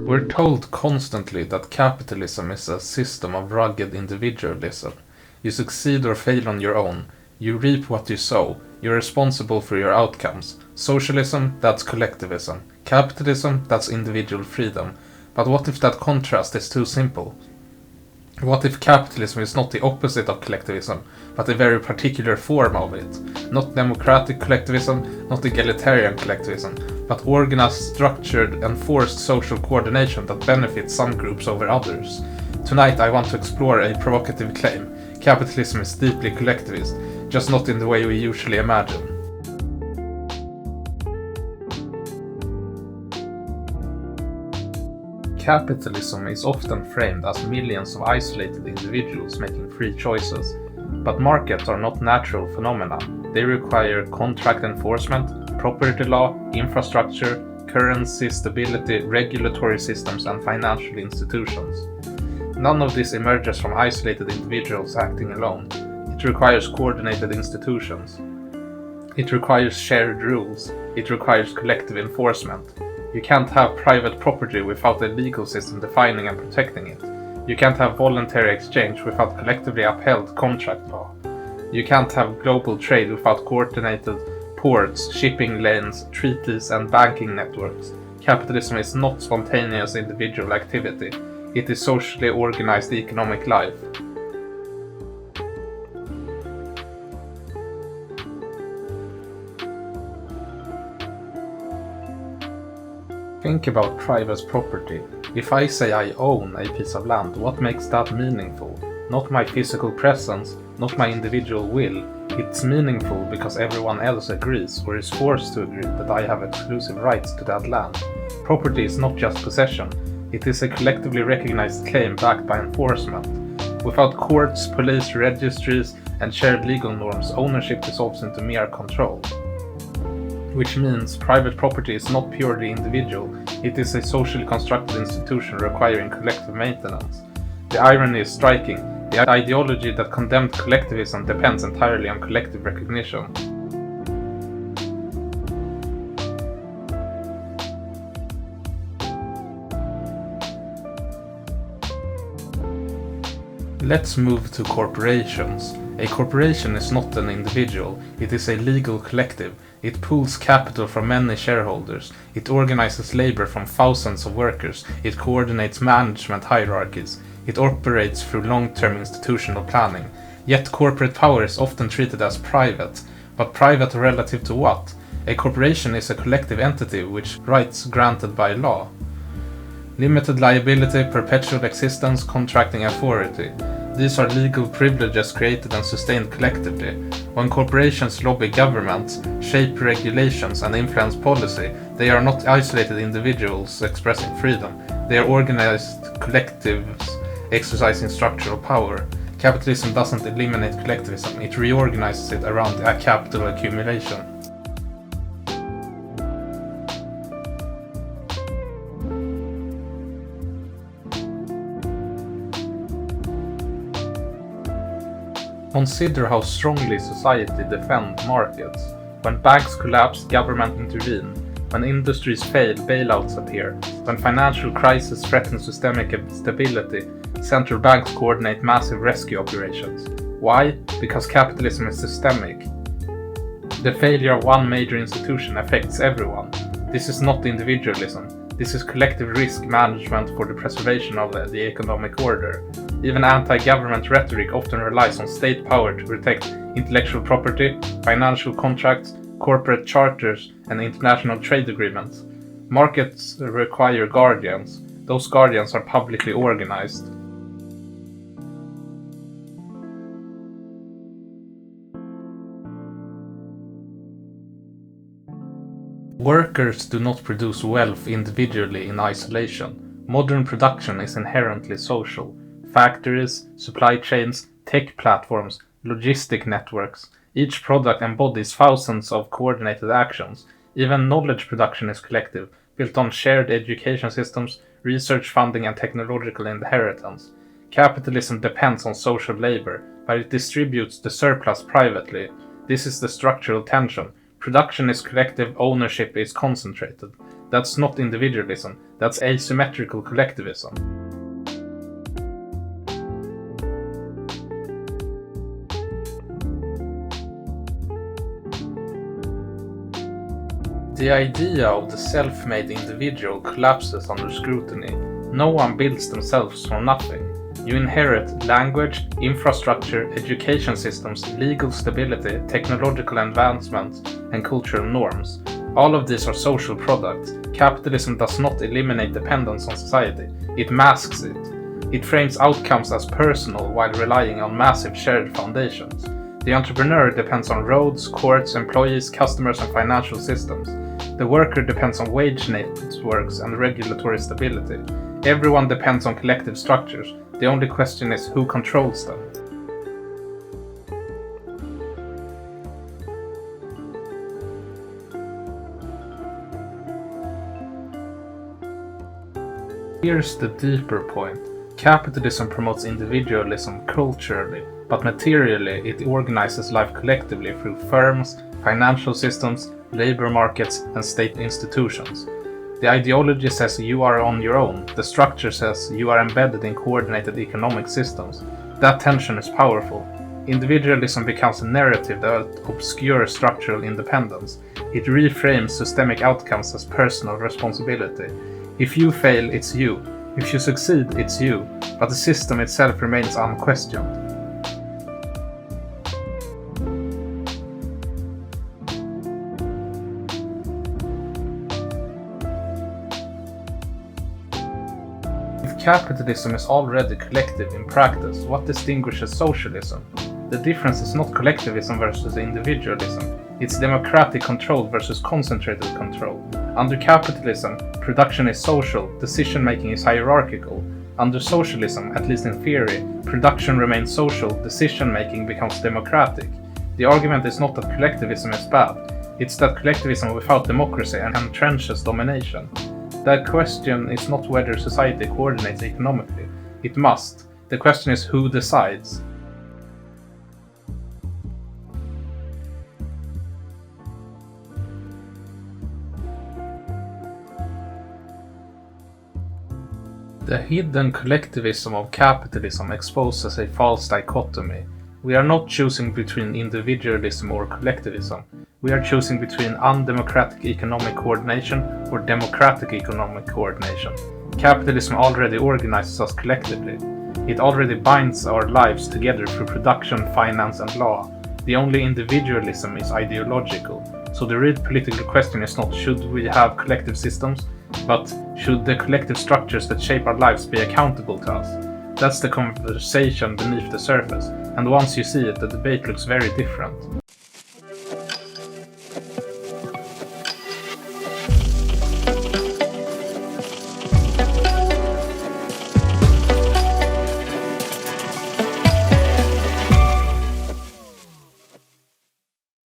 We're told constantly that capitalism is a system of rugged individualism. You succeed or fail on your own. You reap what you sow. You're responsible for your outcomes. Socialism, that's collectivism. Capitalism, that's individual freedom. But what if that contrast is too simple? What if capitalism is not the opposite of collectivism, but a very particular form of it? Not democratic collectivism, not egalitarian collectivism, but organized, structured, and forced social coordination that benefits some groups over others. Tonight I want to explore a provocative claim. Capitalism is deeply collectivist, just not in the way we usually imagine. Capitalism is often framed as millions of isolated individuals making free choices, but markets are not natural phenomena. They require contract enforcement, property law, infrastructure, currency stability, regulatory systems, and financial institutions. None of this emerges from isolated individuals acting alone. It requires coordinated institutions. It requires shared rules. It requires collective enforcement. You can't have private property without a legal system defining and protecting it. You can't have voluntary exchange without collectively upheld contract law. You can't have global trade without coordinated ports, shipping lanes, treaties, and banking networks. Capitalism is not spontaneous individual activity. It is socially organized economic life. Think about private property. If I say I own a piece of land, what makes that meaningful? Not my physical presence, not my individual will. It's meaningful because everyone else agrees or is forced to agree that I have exclusive rights to that land. Property is not just possession, it is a collectively recognized claim backed by enforcement. Without courts, police, registries, and shared legal norms, ownership dissolves into mere control. Which means private property is not purely individual, it is a socially constructed institution requiring collective maintenance. The irony is striking. The ideology that condemned collectivism depends entirely on collective recognition. Let's move to corporations. A corporation is not an individual, it is a legal collective. It pools capital from many shareholders. It organizes labor from thousands of workers. It coordinates management hierarchies. It operates through long-term institutional planning. Yet corporate power is often treated as private. But private relative to what? A corporation is a collective entity with rights granted by law. Limited liability, perpetual existence, contracting authority. These are legal privileges created and sustained collectively. When corporations lobby governments, shape regulations, and influence policy, they are not isolated individuals expressing freedom. They are organized collectives exercising structural power. Capitalism doesn't eliminate collectivism, it reorganizes it around a capital accumulation. Consider how strongly society defends markets. When banks collapse, government intervene. When industries fail, bailouts appear. When financial crises threaten systemic stability, central banks coordinate massive rescue operations. Why? Because capitalism is systemic. The failure of one major institution affects everyone. This is not individualism. This is collective risk management for the preservation of the economic order. Even anti-government rhetoric often relies on state power to protect intellectual property, financial contracts, corporate charters, and international trade agreements. Markets require guardians. Those guardians are publicly organized. Workers do not produce wealth individually in isolation. Modern production is inherently social. Factories, supply chains, tech platforms, logistic networks. Each product embodies thousands of coordinated actions. Even knowledge production is collective, built on shared education systems, research funding, and technological inheritance. Capitalism depends on social labor, but it distributes the surplus privately. This is the structural tension. Production is collective, ownership is concentrated. That's not individualism, that's asymmetrical collectivism. The idea of the self-made individual collapses under scrutiny. No one builds themselves from nothing. You inherit language, infrastructure, education systems, legal stability, technological advancements, and cultural norms. All of these are social products. Capitalism does not eliminate dependence on society, it masks it. It frames outcomes as personal while relying on massive shared foundations. The entrepreneur depends on roads, courts, employees, customers, and financial systems. The worker depends on wage networks and regulatory stability. Everyone depends on collective structures. The only question is who controls them. Here's the deeper point. Capitalism promotes individualism culturally, but materially it organizes life collectively through firms, financial systems, labor markets, and state institutions. The ideology says you are on your own, the structure says you are embedded in coordinated economic systems. That tension is powerful. Individualism becomes a narrative that obscures structural independence. It reframes systemic outcomes as personal responsibility. If you fail, it's you. If you succeed, it's you. But the system itself remains unquestioned. Capitalism is already collective in practice. What distinguishes socialism? The difference is not collectivism versus individualism. It's democratic control versus concentrated control. Under capitalism, production is social, decision-making is hierarchical. Under socialism, at least in theory, production remains social, decision-making becomes democratic. The argument is not that collectivism is bad. It's that collectivism without democracy entrenches domination. The question is not whether society coordinates economically. It must. The question is who decides. The hidden collectivism of capitalism exposes a false dichotomy. We are not choosing between individualism or collectivism. We are choosing between undemocratic economic coordination or democratic economic coordination. Capitalism already organizes us collectively. It already binds our lives together through production, finance, and law. The only individualism is ideological. So the real political question is not should we have collective systems, but should the collective structures that shape our lives be accountable to us? That's the conversation beneath the surface, and once you see it, the debate looks very different.